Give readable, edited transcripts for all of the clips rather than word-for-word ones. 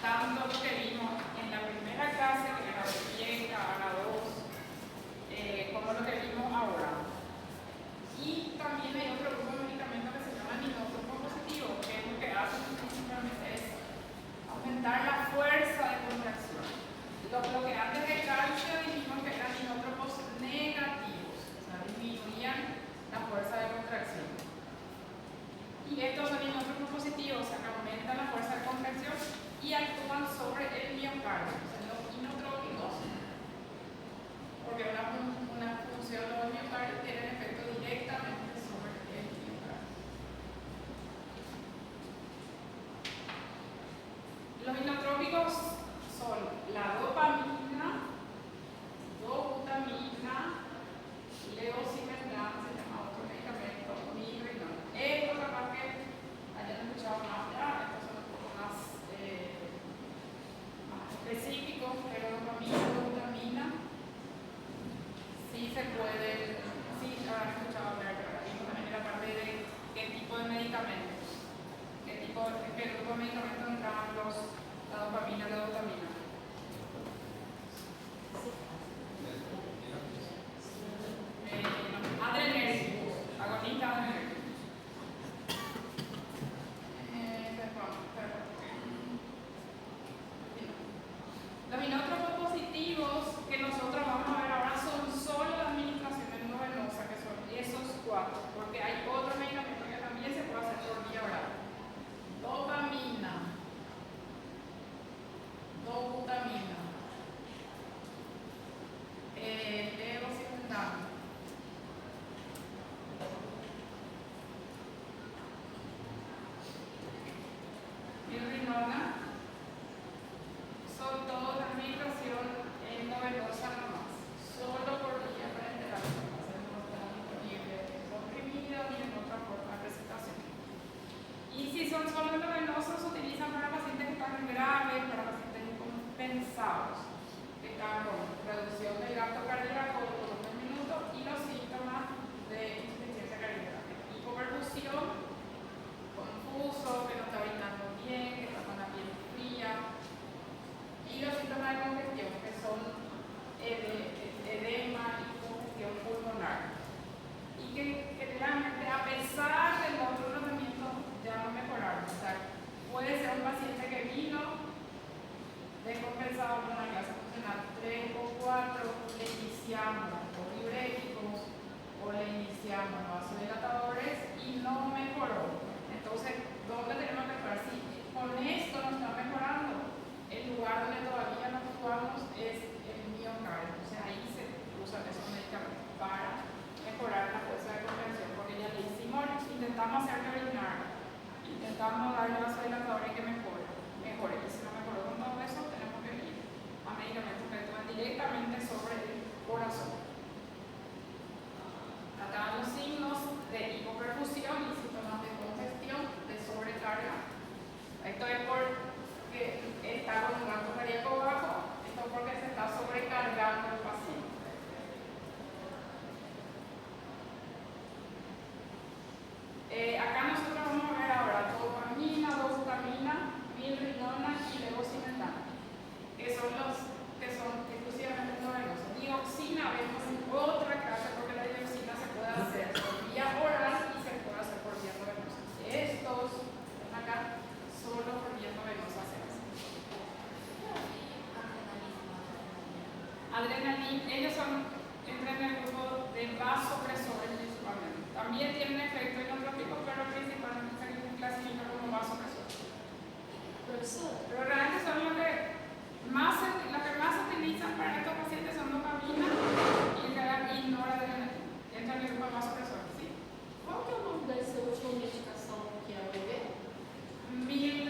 adaptando lo que vimos en la primera clase, que era de dieta, a la 2, como lo que vimos ahora. Y también hay otro grupo de medicamentos que se llaman inótropo positivo, que es lo que hacen principalmente es aumentar la fuerza de contracción. Lo que antes de calcio dijimos que eran inótropos negativos, o sea, disminuían la fuerza de contracción. Y estos son inótropos positivos, o sea, que aumentan la fuerza de contracción y actúan sobre el miocardio, o sea, los inotrópicos, porque una función del miocardio tiene efecto directamente sobre el miocardio. Los inotrópicos son la dopamina, dobutamina, levosimendan, se llama otro medicamento, migrenona. Esto capaz que hayan escuchado más ya, estos son un poco más específicos, pero dopamina, dobutamina, sí se puede, sí habrán escuchado hablar, pero ahora mismo también era parte de qué tipo de medicamentos, qué grupo de medicamentos entraban la dopamina y la dobutamina. Adrenérgicos, agonistas adrenérgicos. Los inótropos positivos que nosotros vamos a ver ahora son solo la administración endovenosa, que son esos 4, porque hay otro medicamento que también se puede hacer por vía oral. Dopamina, dobutamina, levosimendan, migrenona, son todas la administración endovenosa nomás, solo por vía parenteral, no están disponibles en comprimido ni en otra forma de presentación. Y si son solo endovenosos, se utilizan para pacientes que están graves, para pacientes incompensados, que están con reducción del gasto cardíaco por 1 minuto y los síntomas de insuficiencia cardíaca. Hipoperfusión, confuso, que no está brindando bien, que está con la piel fría. Y los síntomas de congestión, que son edema y congestión pulmonar. Y que generalmente, a pesar del otro tratamiento, ya no mejoraron. O sea, puede ser un paciente que vino descompensado con una clase funcional 3 o 4, le iniciamos con diuréticos o le iniciamos vasodilatadores y no mejoró. Entonces, ¿dónde tenemos que actuar? Si con esto no está mejorando, el lugar donde todavía no actuamos es el miocardio. Entonces, ahí se usan esos medicamentos para mejorar la fuerza de contracción, porque ya le hicimos, intentamos hacerle orinar, intentamos darle vasodilatadores que mejore. Y si no mejoró con todo eso, tenemos que ir a medicamentos que actúan directamente sobre el corazón. Trataban los signos de hipoperfusión y síntomas de congestión, de sobrecarga. Esto es porque está con un gasto cardíaco bajo, esto es porque se está sobrecargando el paciente. Acá nosotros vamos a ver ahora dopamina, dobutamina, migrenona y levosimendan, que son exclusivamente endovenosos. Dioxina vemos en otra clase, porque la dioxina se puede hacer por vía oral y se puede hacer por vía endovenosa. Estos ven acá solo por vía endovenosa se hacen. Adrenalina, ellos entran en el grupo de vasopresores principalmente. También tienen efecto inotrópico, pero principalmente se clasifican como vasopresores. Pero realmente son los que más se utilizan para estos pacientes son dopamina y noradrenalina. Entran en el grupo de vasopresores, ¿sí? Qual que é o nome dessa última medicação que é o bebê? Milrinona.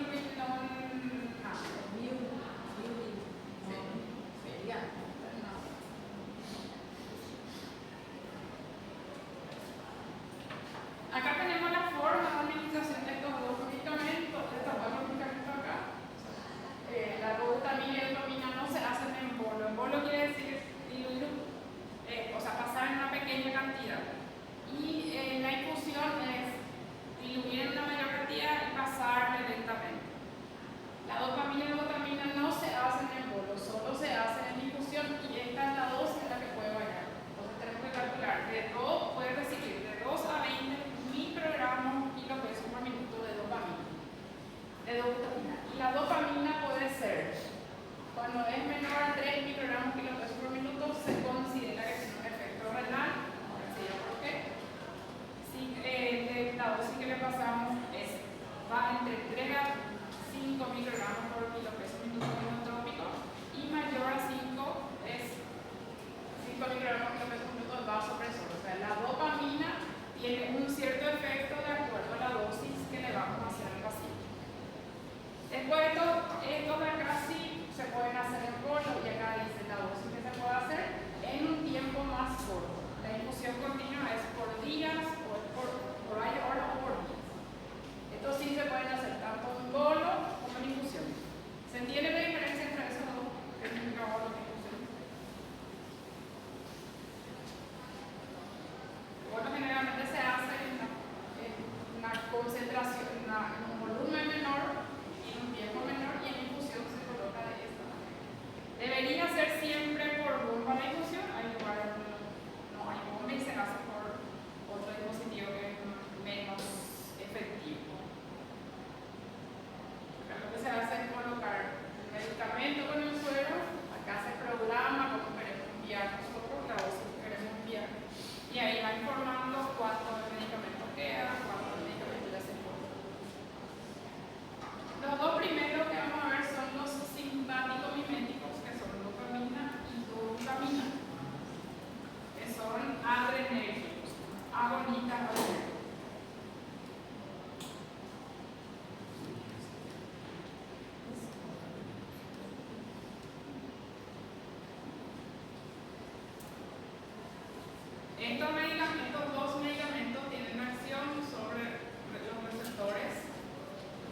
Estos medicamentos, dos medicamentos tienen acción sobre los receptores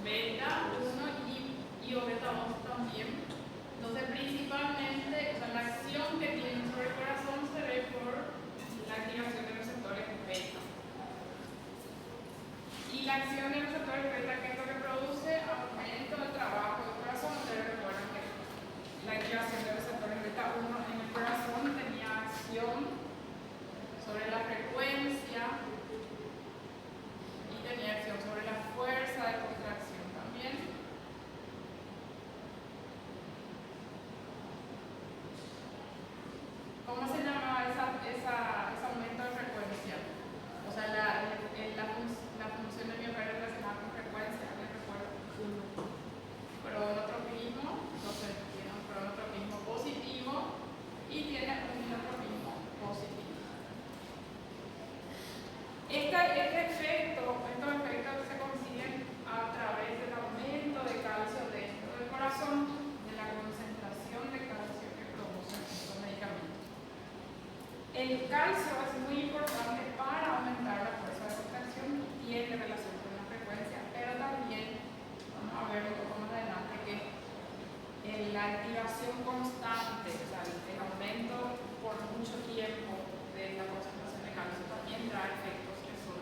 beta 1 y o beta 2 también. Entonces, principalmente, o sea, la acción que tienen sobre el corazón se ve por la activación de receptores beta. Y la acción de receptores beta, que es lo que produce aumento del trabajo del corazón. Ustedes recuerdan que la activación de receptores beta 1 en el corazón tenía acción sobre la frecuencia y tenía acción sobre la fuerza de contracción también. ¿Cómo se llamaba ese aumento de frecuencia? O sea, la función del miocardio relacionada con frecuencia, ¿les recuerdo? Cronotropismo, entonces tiene un cronotropismo positivo y tiene un inotropismo positivo. Estos efectos se consiguen a través del aumento de calcio dentro del corazón, de la concentración de calcio que producen estos medicamentos. El calcio es muy importante para aumentar la fuerza de contracción y tiene relación con la frecuencia, pero también, vamos a ver un poco más adelante, que la activación constante, o sea, el aumento por mucho tiempo de la concentración de calcio también trae efectos que son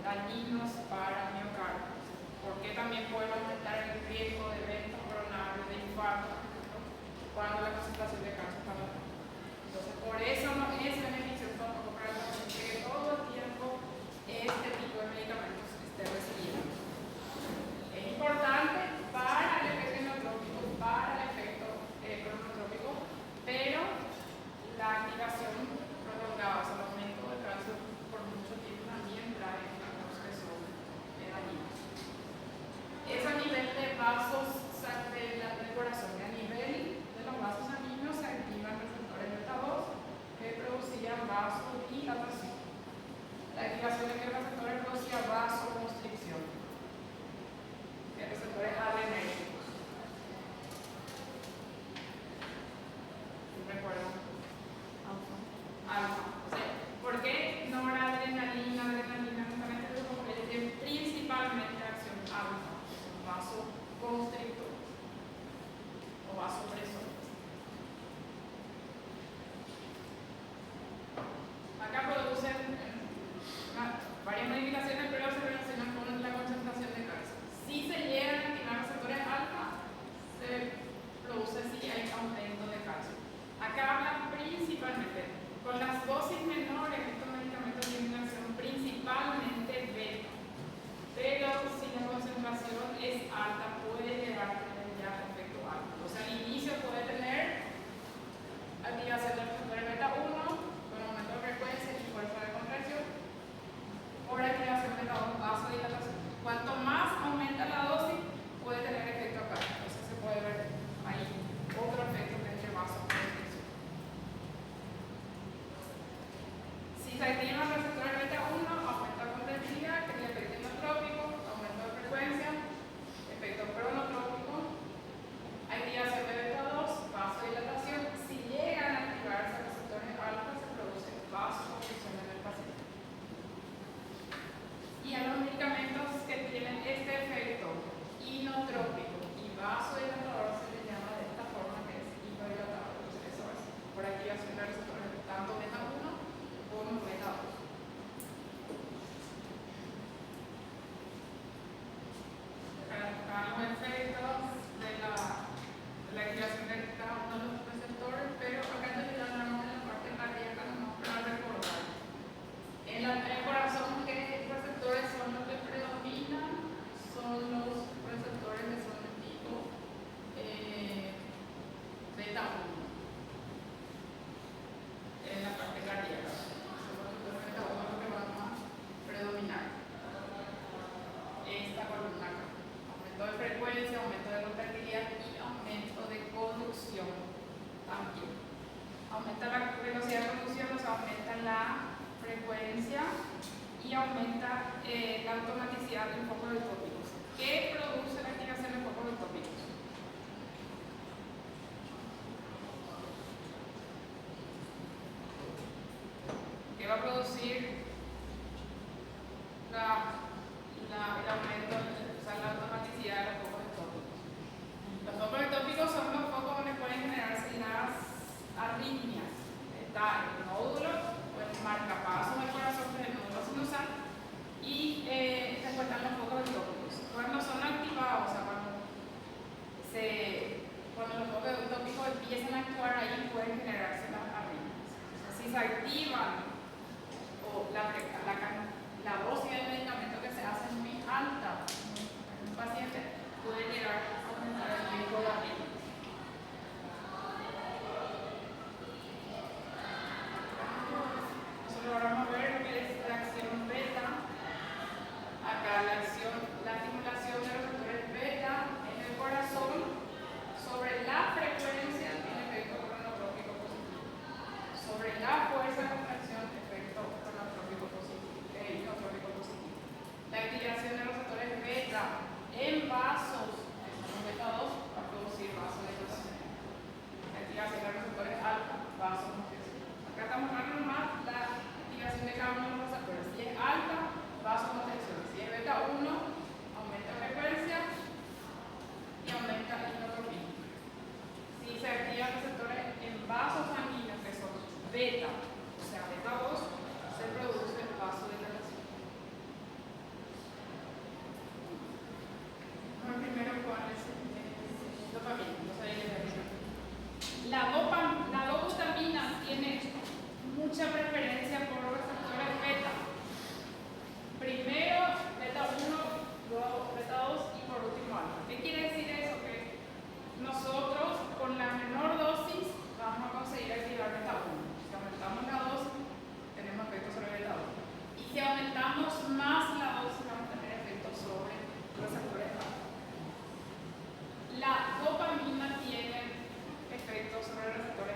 dañinos para el miocardio, porque también puede aumentar el riesgo de evento coronario, de infarto, cuando la concentración de calcio está baja. Entonces, por eso no es beneficioso tampoco para el paciente que todo el tiempo este tipo de medicamentos esté recibiendo. Es importante para el efecto inotrópico, para el efecto cronotrópico, pero la activación prolongada, o sea, el aumento del calcio por mucho tiempo también trae efectos que son dañinos. Eso a nivel de vasos del corazón, y a nivel de los vasos sanguíneos se activan receptores beta 2 que producían vasodilatación. La activación de qué receptores producía vasoconstricción, que receptores adrenérgicos. ¿Recuerdan? Alfa. O sea, ¿por qué noradrenalina, adrenalina no están en este grupo? Porque tienen principalmente acción alfa, vasoconstrictor o vasopresor. Acá producen varias modificaciones, pero se relacionan con la concentración de calcio. Si se llegan a activar receptores alfa, se produce si hay aumento de calcio. Acá hablan principalmente con las dosis menores, estos medicamentos tienen acción principalmente beta, pero si la concentración es alta puede llegar a tener ya efecto alfa. O sea, al inicio puede tener activación del receptor beta 1 con aumento de frecuencia y fuerza de contracción, por activación de la vasodilatación. Cuanto más aumenta la dosis, puede tener efecto acá. Entonces se puede ver ahí otro efecto que es el vasoconstricción. Si se activa el receptor beta 1, aumenta la contractividad, que es el efecto inotrópico, aumento de frecuencia, efecto cronotrópico, activación de beta 2, vasodilatación. Si llegan a activarse receptores alfa, se produce vasoconstricción en el paciente. Y a los medicamentos que tienen este efecto inotrópico y vasodilatador se les llama de esta forma, que es hipodilatador. Entonces eso es por activación de receptores tanto beta 1 como beta 2. Acá los efectos de la activación de cada uno de los receptores, pero acá te hablamos en la parte cardíaca, nomás para recordar. En el corazón, ¿qué receptores son los que predominan? Son los receptores que son de tipo beta 1. En la parte cardíaca. Son los receptores beta 1 los que van a predominar. Esta columna acá. Aumento de frecuencia, aumento de contractilidad y aumento de conducción también. Aumenta la velocidad de conducción, o sea, aumenta la frecuencia y aumenta la automaticidad del foco de tópicos. ¿Qué produce la activación del foco de tópicos? a producir el aumento, o sea, la automaticidad de los focos ectópicos. Los focos ectópicos son los focos donde pueden generarse las arritmias. Está el nódulo, o el marcapasos del corazón, que es el nódulo sinusal, y después están los focos ectópicos. Cuando son activados, o sea, cuando los focos ectópicos empiezan a actuar, ahí pueden generarse las arritmias. O sea, si se activan o la dosis del medicamento que se hace muy alta en un paciente, puede llegar a aumentar el riesgo de arritmias. Nosotros ahora vamos a ver lo que es la acción beta. Acá la estimulación de los receptores beta en el corazón sobre la frecuencia tiene efecto cronotrópico positivo. Sobre la fuerza de contracción, efecto cronotrópico positivo. La activación de los receptores beta en vasos, el beta 2 va a producir vasodilatación. La activación de los receptores alfa, vasoconstricción. Acá estamos hablando más la activación de cada uno de los receptores. Si es alta, vasoconstricción. Si es beta 1, aumenta la frecuencia y aumenta la inotropía. Si se activan receptores en vasos sanguíneos que son beta, o sea, beta 2, se produce vasodilatación. Primero, ¿cuál es dopamina? La dobutamina tiene mucha preferencia por los receptores beta. Primero beta 1, luego beta 2 y por último alfa. ¿Qué quiere decir eso? Que nosotros con la menor dosis vamos a conseguir activar beta 1. Si aumentamos la dosis, tenemos efectos sobre beta 2. Y si aumentamos más la dosis, vamos a tener efectos sobre los receptores alfa. La dopamina tiene efectos sobre el receptor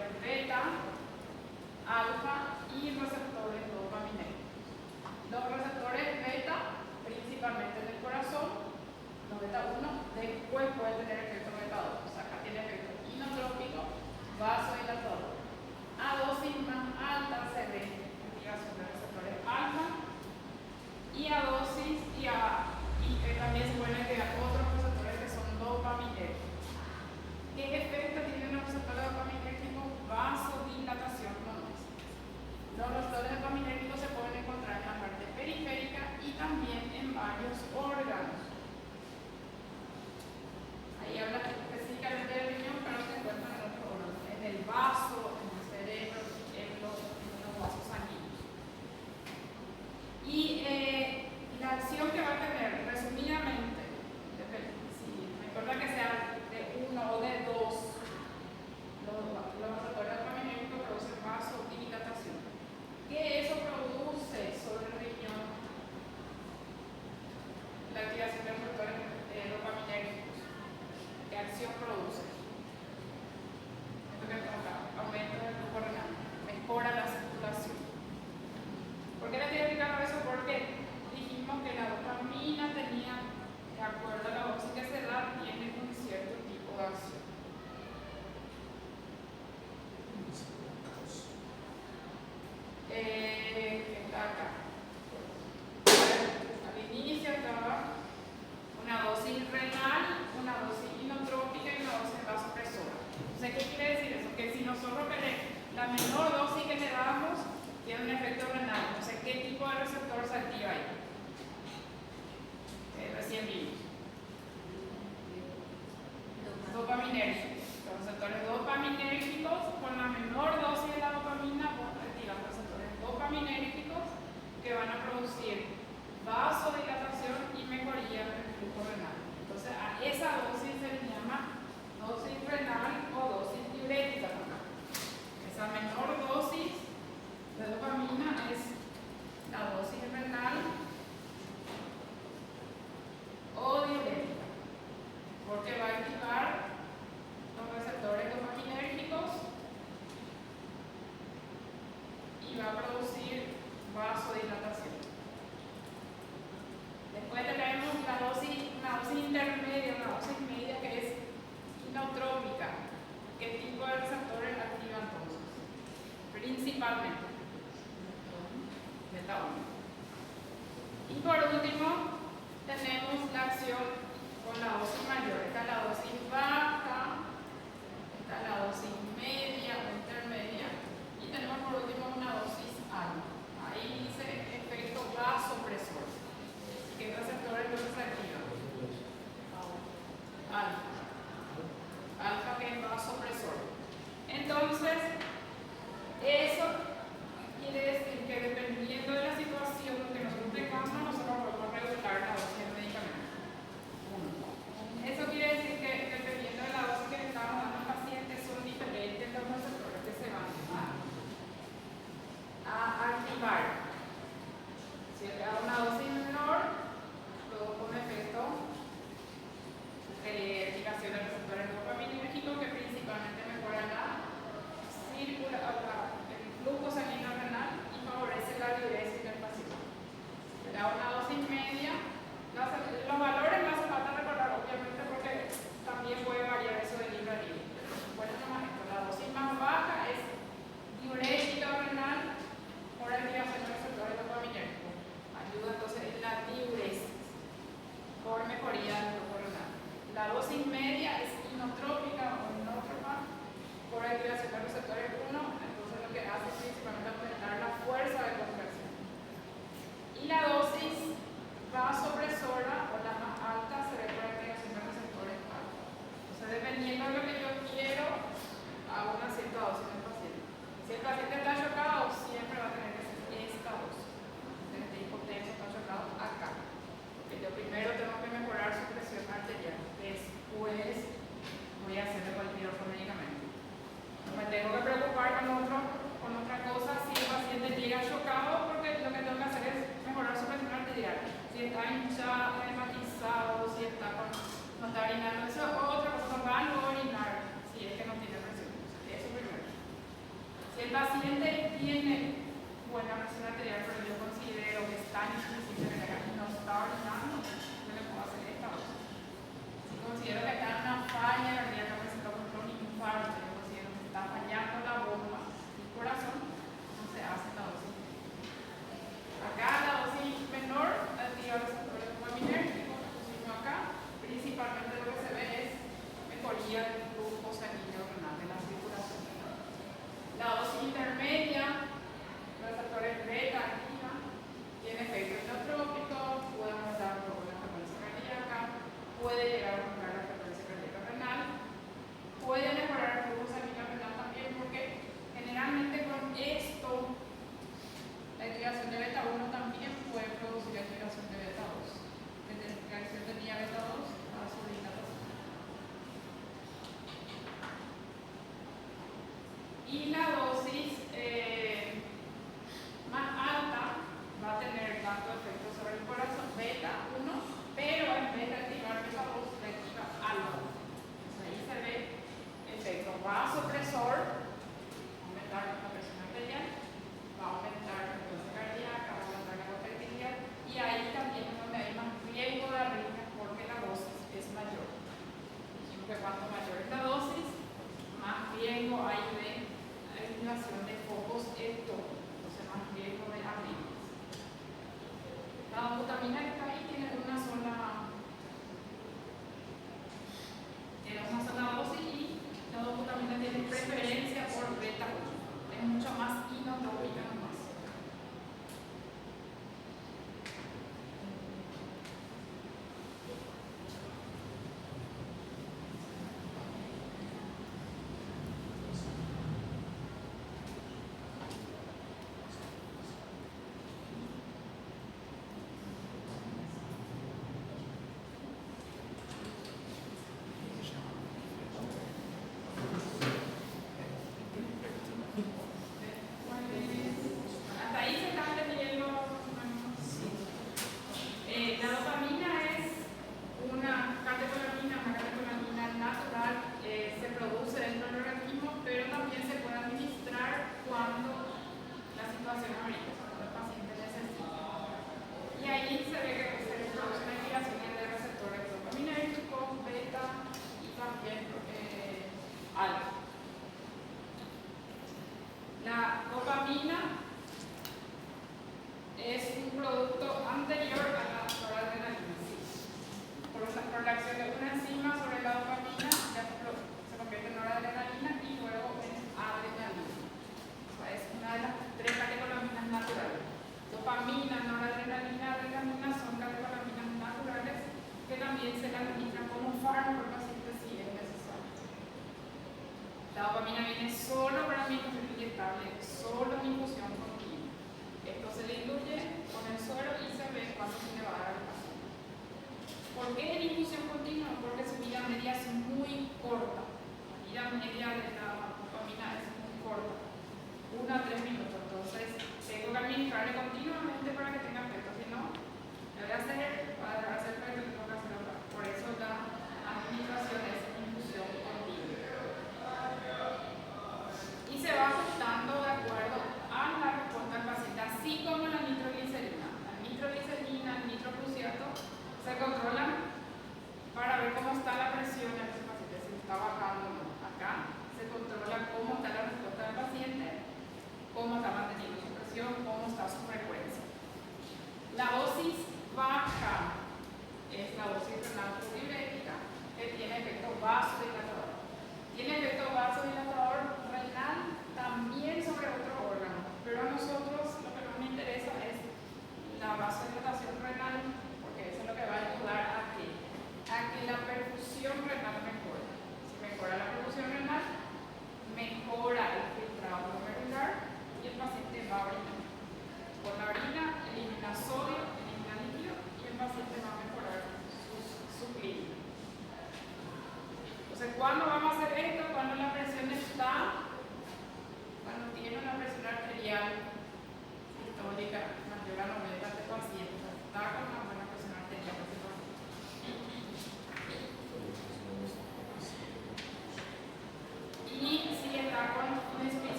dosis media es inotrópica o inótropa por activación de receptores 1, entonces lo que hace es principalmente aumentar la fuerza de contracción. Y la dosis vasopresora o la más alta se ve por activación de receptores alfa. Entonces, dependiendo de lo que yo quiero, hago una cierta dosis en el paciente. Si el paciente está chocado, siempre va a tener que ser esta dosis. Desde hipotenso está chocado acá. Porque yo primero tengo que mejorar su presión arterial. Después voy a hacerle cualquier otro medicamento. No me tengo que preocupar con otra cosa si el paciente llega chocado, porque lo que tengo que hacer es mejorar su presión arterial. Si está hinchado, hematizado, si está no está orinando, eso es otra cosa, no van a orinar si es que no tiene presión. Eso primero. Si el paciente tiene buena presión arterial, pero yo considero que está en insuficiencia renal y no está orinando, yo le puedo hacer esta dosis. Si considero que está en una falla cardíaca, por ejemplo, un infarto, yo considero que está fallando la bomba del corazón, entonces hace la dosis. Acá la dosis menor activa receptores dopaminérgicos, la pusimos acá. Principalmente lo que se ve es mejoría del flujo sanguíneo renal de la circulación. La dosis intermedia, los receptores beta activa, tiene efecto inotrópico, puede aumentar un poco la frecuencia cardíaca, puede llegar a aumentar la frecuencia cardíaca renal, puede mejorar el flujo sanguíneo renal también, porque generalmente con esto la activación de beta 1 también puede producir activación de beta 2. La activación de beta 2 va a subir la dosis. Y la dosis más alta va a tener tanto efecto sobre el corazón, beta 1, pero en vez de activar beta 2, le activa alfa. Entonces ahí se ve efecto vasopresor, aumentar la presión arterial, va a aumentar la frecuencia cardíaca, va a aumentar la contractilidad, y ahí también es donde hay más riesgo de arritmia porque la dosis es mayor. Dijimos que cuanto mayor es la dosis, más riesgo hay de activación de focos ectópicos, entonces más riesgo de arritmias. La dobutamina que está ahí tiene una sola dosis y la dobutamina tiene preferencia por beta 1. Es mucho más inotrópica nomás. Hasta ahí se está entendiendo. La dopamina es una catecolamina natural, se produce dentro del organismo, pero también se puede administrar cuando la situación amerita, cuando el paciente necesita. Y ahí se ve que se produce una activación de receptores dopaminérgicos, beta y también alfa. La dopamina es un producto anterior a la noradrenalina. Por la acción de una enzima sobre la dopamina ya se convierte en noradrenalina y luego en adrenalina. O sea, es una de las tres catecolaminas naturales. Dopamina, noradrenalina, adrenalina son catecolaminas naturales que también se le administran como fármaco al paciente si es necesario. La dopamina viene solo para mi infusión inyectable, solo en infusión continua. Esto se le incluye con el suero y se ve cuándo se le va a dar al paciente. ¿Por qué en infusión continua? Porque su vida media es muy corta. La vida media de la dopamina es muy corta, 1 a 3 minutos. Entonces, tengo que administrarle continuamente para que tenga efecto. Si no, le voy a hacer para dejar hacer efecto, tengo que hacer otra. Por eso la administración es infusión continua. Y se va ajustando de acuerdo a la respuesta del paciente, así como la nitroglicerina. La nitroglicerina, el nitroprusiato se controlan para ver cómo está la presión en ese paciente, si está bajando o no. Acá se controla cómo está la respuesta del paciente, cómo está manteniendo su presión, cómo está su frecuencia. La dosis baja es la dosis renal pluriurética, que tiene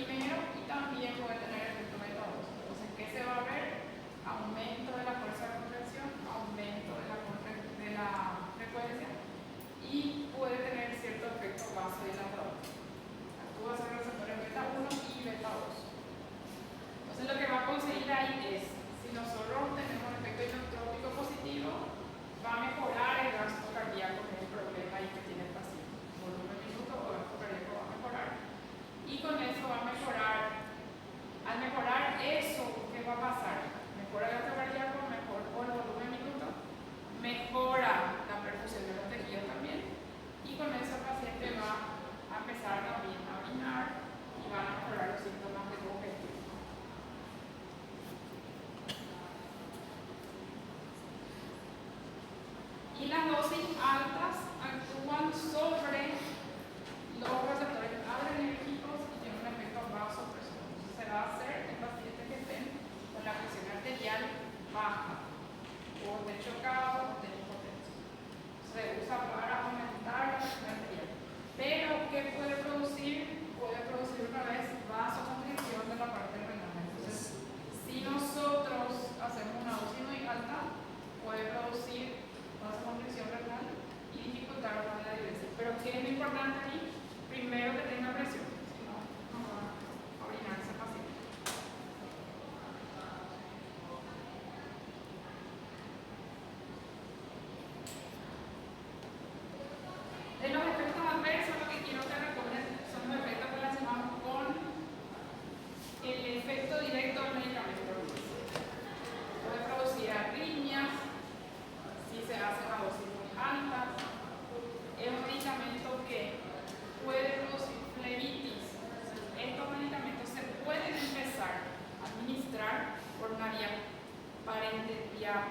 primero y también puede tener efecto beta 2. Entonces, ¿qué se va a ver? Aumento de la fuerza de contracción, aumento de la frecuencia y puede tener cierto efecto vasodilatador. Actúa sobre receptores beta 1 y beta 2. Entonces, lo que va a conseguir ahí es, si nosotros tenemos un efecto inotrópico positivo, va a mejorar el gasto cardíaco, que es el problema ahí que tiene el paciente. Volumen minuto o gasto cardíaco va a mejorar. Y con eso va a mejorar. Al mejorar eso, ¿qué va a pasar? Mejora el gasto cardíaco, mejora el volumen minuto, mejora la perfusión de los tejidos también. Y con eso el paciente va a empezar también a orinar y van a mejorar los síntomas de congestión. Y las dosis altas actúan sobre los receptores adrenérgicos y tienen un efecto vasopresor. Entonces se va a hacer en pacientes que estén con la presión arterial baja, o de chocado, de hipotensión. Se usa para aumentar la presión arterial. Pero, ¿qué puede producir? Puede producir una vez vasoconstricción de la parte renal. Entonces, si nosotros hacemos una dosis muy alta, puede producir vasoconstricción renal y dificultar la diuresis. Pero ¿qué es lo importante ahí? Primero que tenga presión, si no, no va a orinar ese paciente. De los efectos adversos, lo que quiero que recuerden son los efectos relacionados con el efecto directo del medicamento. Puede producir arritmias si se hace a dosis muy altas. Es un medicamento que puede producir flebitis. Estos medicamentos se pueden empezar a administrar por una vía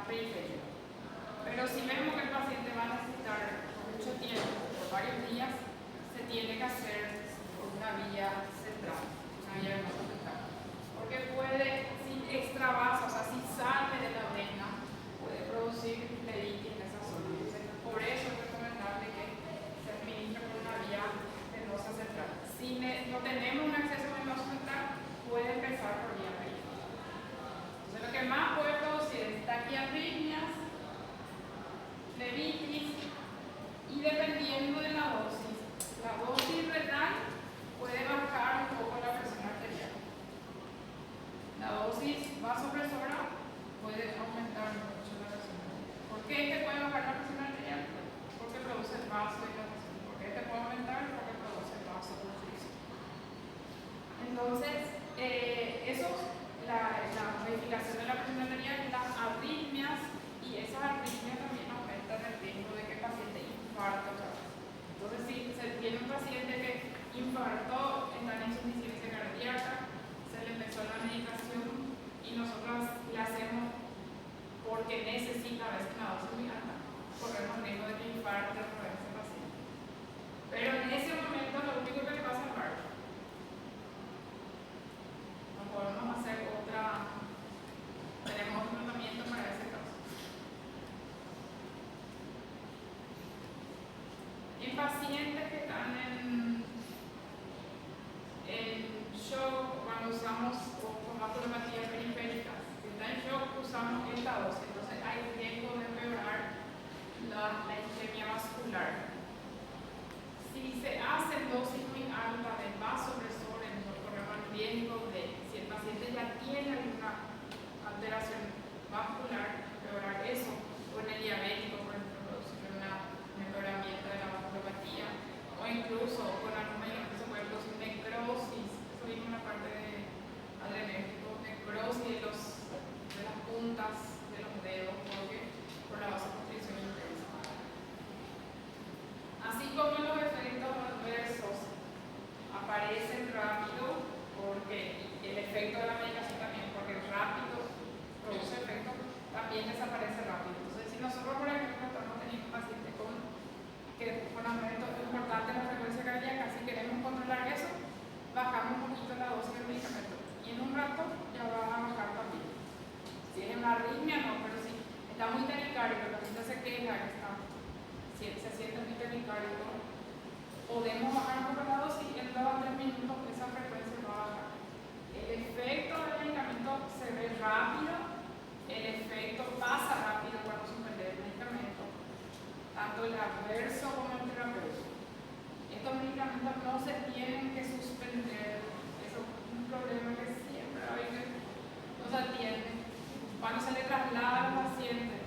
periférica. Pero si vemos que el paciente va a necesitar mucho tiempo, por varios días, se tiene que hacer por una vía central, una vía venosa central. Porque puede, si extravasa, o sea, si sale de la vena, puede producir flebitis en esa zona. Entonces, por eso es recomendable que se administre por una vía venosa central. Si no tenemos un acceso venoso central, puede empezar por vía periférica. Entonces, lo que más puede producir es taquiarritmias, flebitis, y dependiendo de la dosis renal puede bajar un poco la presión arterial. La dosis vasopresora puede aumentar mucho la presión arterial. ¿Por qué este puede bajar la presión arterial? Porque produce vasodilatación. ¿Por qué este puede aumentar? Porque produce vasoconstricción. Entonces, eso, la modificación de la presión arterial, las arritmias, y esas arritmias también aumentan el riesgo de que el paciente infarte otra vez. Entonces, si se tiene un paciente que infartó, está en insuficiencia cardíaca, se le empezó la medicación y nosotros le hacemos porque necesita a veces una dosis muy alta, corremos riesgo de que infarte otra vez ese paciente. Pero en ese momento lo único que le va a salvar, no podemos hacer tenemos un tratamiento para ese caso. En pacientes que están en shock, cuando usamos con vasculopatías periféricas, si está en shock, usamos esta dosis. Entonces hay riesgo de empeorar la isquemia vascular. Si se hacen dosis muy altas de vasopresores, no corremos el riesgo de, si el paciente ya tiene alguna alteración vascular, empeorar eso, o en el diabético, por ejemplo, producir un empeoramiento de la vasculopatía, o incluso con algún medicamento se puede producir necrosis. Eso vimos en la parte de adrenérgico, necrosis de las puntas de los dedos, por la vasoconstricción intensa. Así como los efectos adversos aparecen rápido, porque el efecto de la medicación también, porque rápido produce efecto, también desaparece rápido. Entonces, si nosotros, por ejemplo, estamos teniendo un paciente con aumentos importantes en la frecuencia cardíaca, si queremos controlar eso, bajamos un poquito la dosis del medicamento y en un rato ya va a bajar también. Si es una arritmia, no, pero si está muy taquicárdico, el paciente se queja, se siente muy taquicárdico, podemos bajar un poco la dosis y en 2 a 3 minutos esa frecuencia va a bajar. efecto del medicamento se ve rápido, el efecto pasa rápido cuando suspende el medicamento, tanto el adverso como el terapéutico. Estos medicamentos no se tienen que suspender, eso es un problema que siempre a veces no se atiende. Cuando se le traslada al paciente,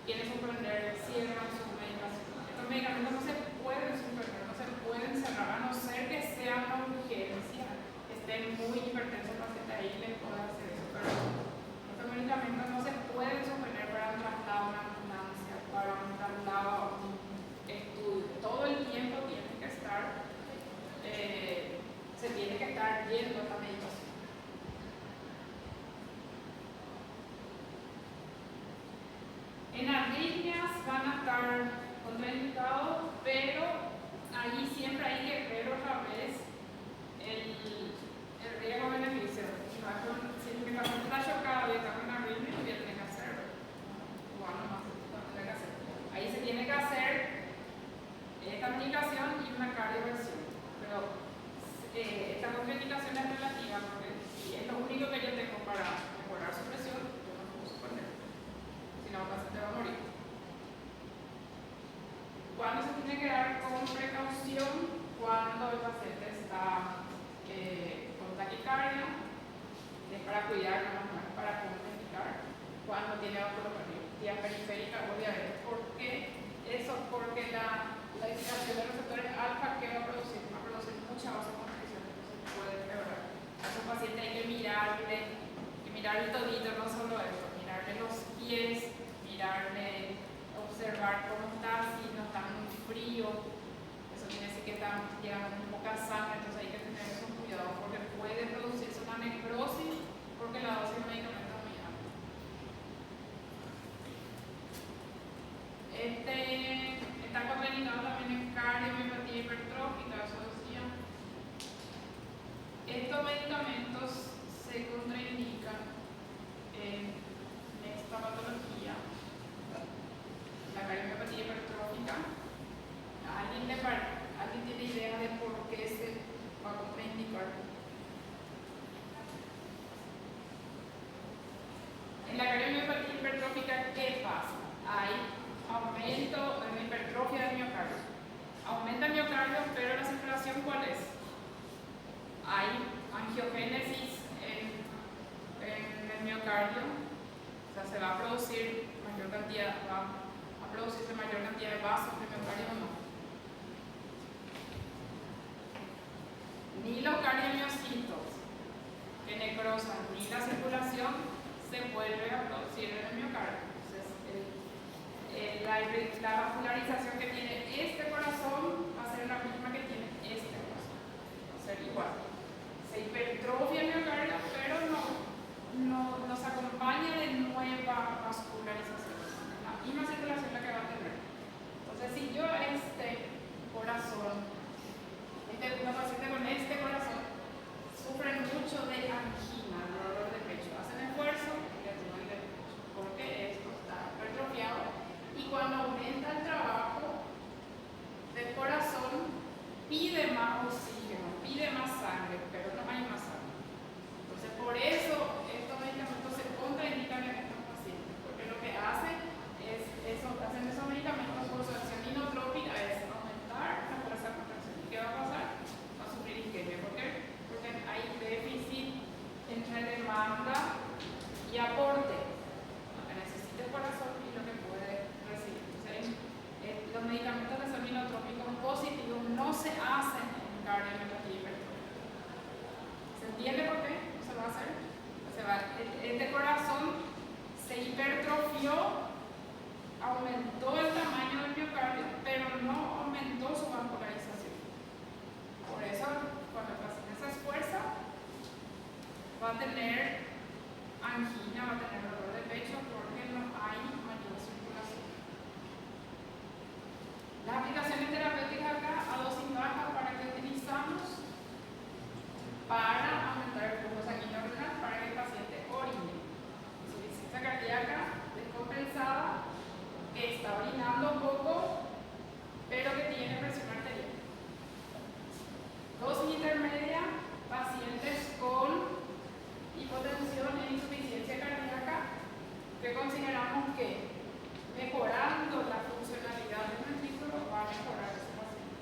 quiere suspender, cierran su medicación. Estos medicamentos no se pueden suspender, no se pueden cerrar, a no ser que sea una urgencia, esté muy hipertenso el paciente, ahí le puede hacer eso. Pero estos medicamentos no se pueden suspender para un traslado a una ambulancia, para un traslado a un estudio. Todo el tiempo tiene que estar, se tiene que estar viendo esta medicación. En arritmias van a estar contraindicados, pero ahí siempre hay que ver otra vez el riesgo-beneficio. Si el paciente está chocado y está con arritmia, lo tiene que hacer. Bueno, más lo tiene que hacer. Ahí se tiene que hacer esta medicación y una cardioversión. Pero esta contraindicación es relativa porque si es lo único que yo tengo para mejorar su presión, yo no puedo suspender. Si no, el paciente va a morir. ¿Cuándo se tiene que dar con precaución? Cuando el paciente está con taquicardia, es para cuidar, no es para contraindicar. Cuando tiene vasculopatías periférica o diabetes. ¿Por qué eso? Porque la excitación de receptores alfa que va a producir mucha vasoconstricción, entonces puede empeorar. A esos pacientes hay que mirarle todito, no solo esto, mirarle los pies, observar cómo está, si no está muy frío, eso quiere decir que está llegando muy poca sangre, entonces hay que tener eso cuidado porque puede producirse una necrosis porque la dosis de medicamento es muy alta. Está contraindicado también en cardiomiopatía hipertrófica, eso decía. Estos medicamentos se contraindican en esta patología, la cardiomiopatía hipertrófica. ¿Alguien tiene idea de por qué se va a contraindicar? En la cardiomiopatía hipertrófica, ¿qué pasa? Hay aumento de la hipertrofia del miocardio. Aumenta el miocardio, pero la circulación, ¿cuál es? Hay angiogénesis en el miocardio, o sea, se va a producir mayor cantidad, de vasos de miocardio o no. Ni los cardiomiocitos que necrosan, ni la circulación se vuelve a producir en el miocardio. Entonces, la vascularización que tiene este corazón va a ser la misma que tiene este corazón. Va a ser igual. Se hipertrofia el miocardio, pero no se acompaña de nueva vascularización. Es la misma circulación la que va a tener. Entonces, si yo los pacientes con este corazón sufren mucho de angina, de dolor de pecho, hacen esfuerzo y les duele el pecho, porque esto está hipertrofiado. Y cuando aumenta el trabajo del corazón, pide más oxígeno, pide más sangre, pero no hay más sangre. Entonces, por eso estos medicamentos se contraindican en estos pacientes, porque lo que hacen esos medicamentos por su acción inotrópica es aumentar la fuerza de contracción. ¿Y qué va a pasar? Va a sufrir isquemia. ¿Por qué? Porque hay déficit entre demanda y aporte, lo que necesita el corazón y lo que puede recibir. Entonces, los medicamentos que son inotrópicos positivos no se hacen en cardiomiopatía hipertrófica. ¿Se entiende por qué? No se va a hacer. Este corazón se hipertrofió, aumentó el tamaño del miocardio, pero no aumentó su vascularización. Por eso, cuando el paciente se esfuerza, va a tener angina, va a tener dolor de pecho porque no hay mayor circulación. Las aplicaciones terapéuticas acá a dosis baja, ¿para qué utilizamos? Para aumentar el flujo sanguíneo renal, para que el paciente orine. Insuficiencia cardíaca descompensada, que está orinando poco, pero que tiene presión arterial. Dosis intermedia, pacientes con esperamos que mejorando la funcionalidad del ventrículo va a mejorar ese paciente.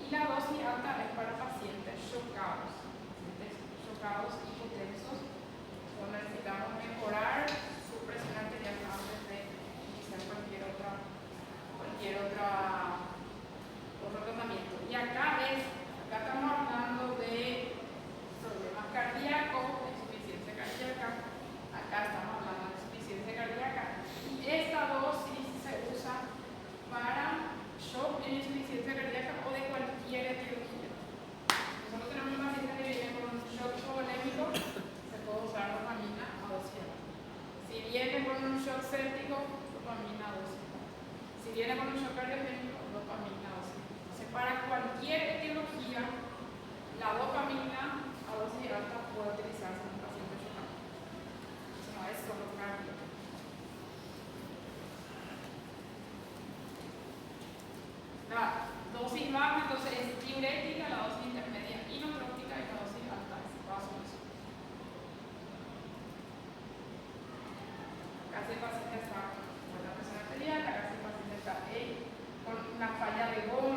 Y la dosis alta es para pacientes chocados hipotensos, donde necesitamos mejorar su presión arterial antes de iniciar otro tratamiento. Y acá estamos hablando de problemas cardíacos, de insuficiencia cardíaca. Acá estamos hablando de insuficiencia cardíaca. Y esta dosis se usa para shock en insuficiencia cardíaca o de cualquier etiología. Nosotros tenemos un paciente que viene con un shock hipovolémico, se puede usar dopamina a dosis alta. Si viene con un shock séptico, dopamina a dosis alta. Si viene con un shock cardiogénico, dopamina a dosis alta. Entonces, para cualquier etiología, la dopamina a dosis alta puede utilizarse en un paciente chocado. Eso no es solo cardíaco. La dosis baja entonces es diurética, la dosis intermedia inotrópica y la dosis alta es vasopresor. Acá si el paciente está con la presión arterial, acá si el paciente está con una falla de goma.